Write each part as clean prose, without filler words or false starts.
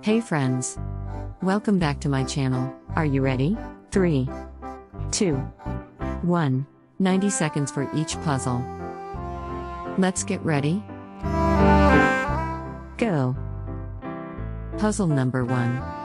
Hey friends! Welcome back to my channel. Are you ready? 3, 2, 1. 90 seconds for each puzzle. Let's get ready. Go! Puzzle number 1.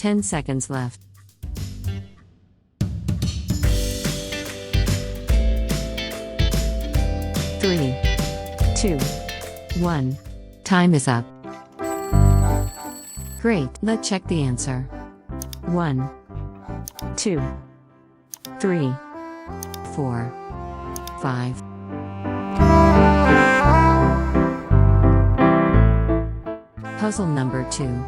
Ten seconds left. 3, 2, 1. Time is up. Great, let's check the answer. 1, 2, 3, 4, 5. Puzzle number 2.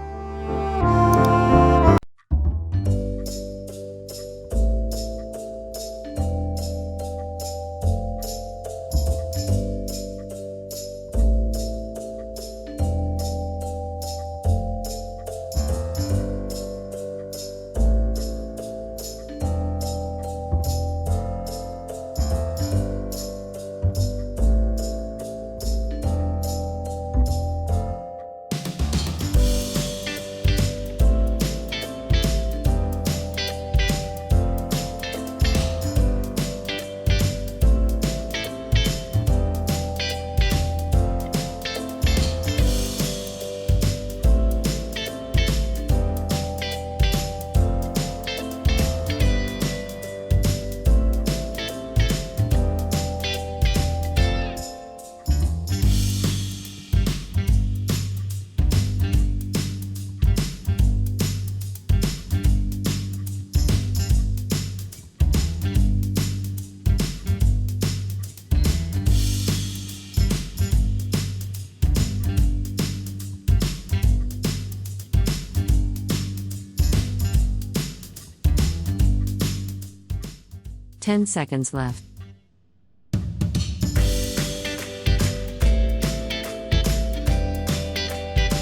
Ten seconds left.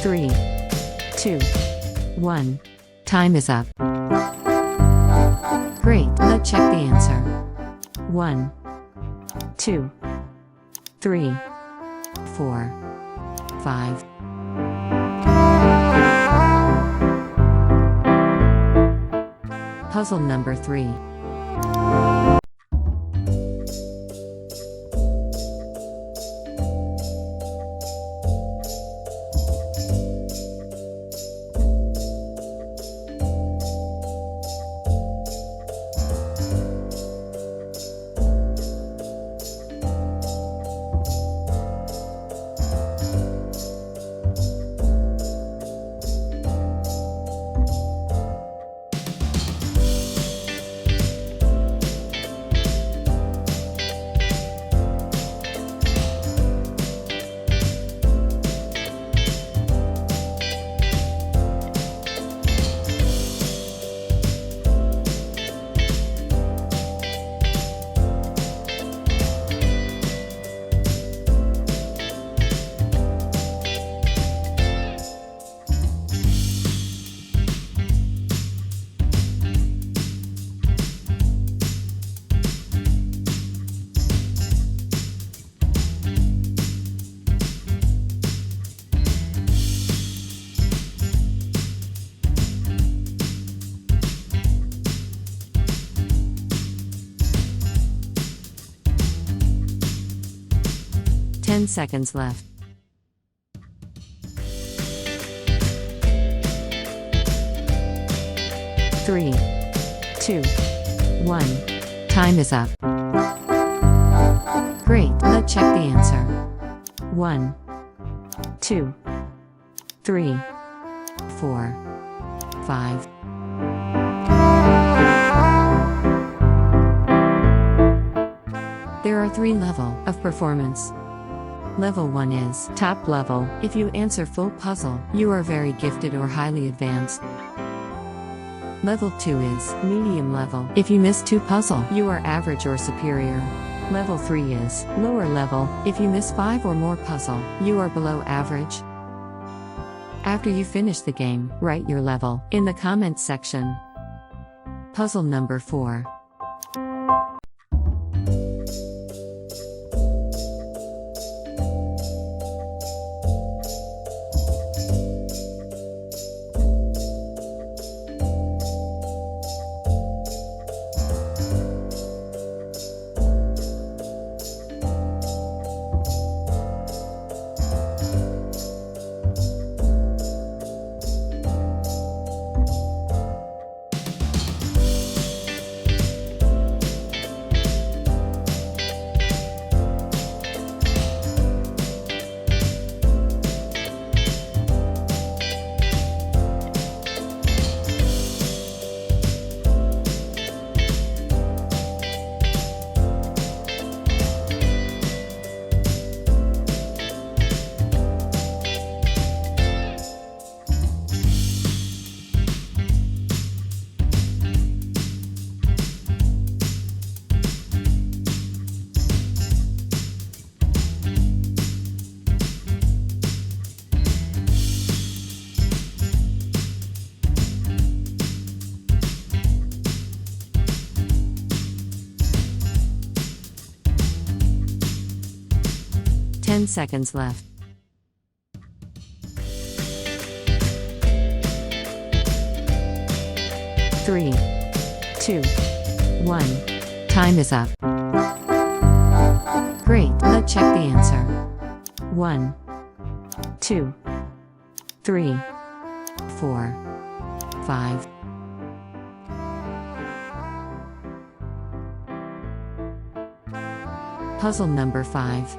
3, 2, 1. Time is up. Great, let's check the answer. 1, 2, 3, 4, 5. Puzzle number 3. 10 10 seconds left. 3, 2, 1. Time is up. Great, let's check the answer. 1, 2, 3, 4, 5. There are 3 levels of performance. Level 1 is top level. If you answer full puzzle, you are very gifted or highly advanced. Level 2 is medium level. If you miss 2 puzzles, you are average or superior. Level 3 is lower level. If you miss 5 or more puzzles, you are below average. After you finish the game, write your level in the comments section. Puzzle number 4. Ten seconds left. 3, 2, 1. Time is up. Great, let's check the answer. 1, 2, 3, 4, 5. Puzzle number 5.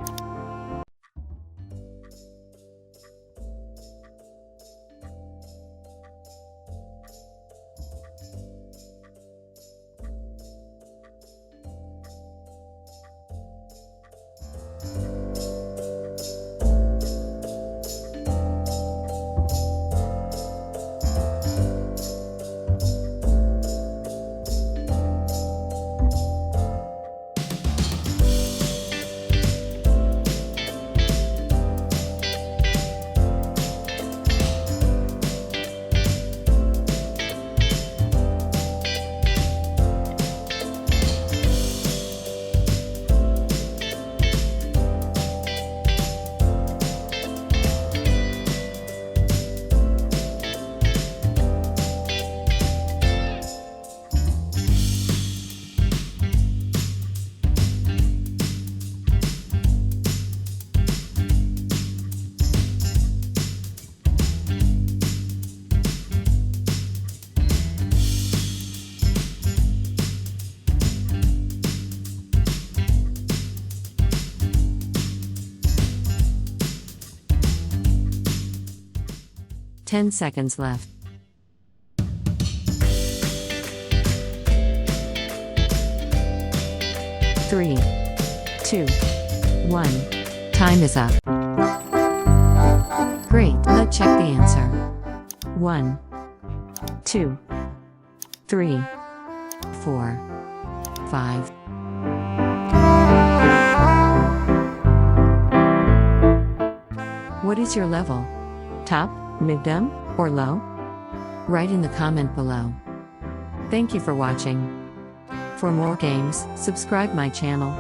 Ten seconds left. 3, 2, 1. Time is up. Great, let's check the answer. 1, 2, 3, 4, 5. What is your level? Top, medium, or low? Write in the comment below. Thank you for watching. For more games, subscribe my channel.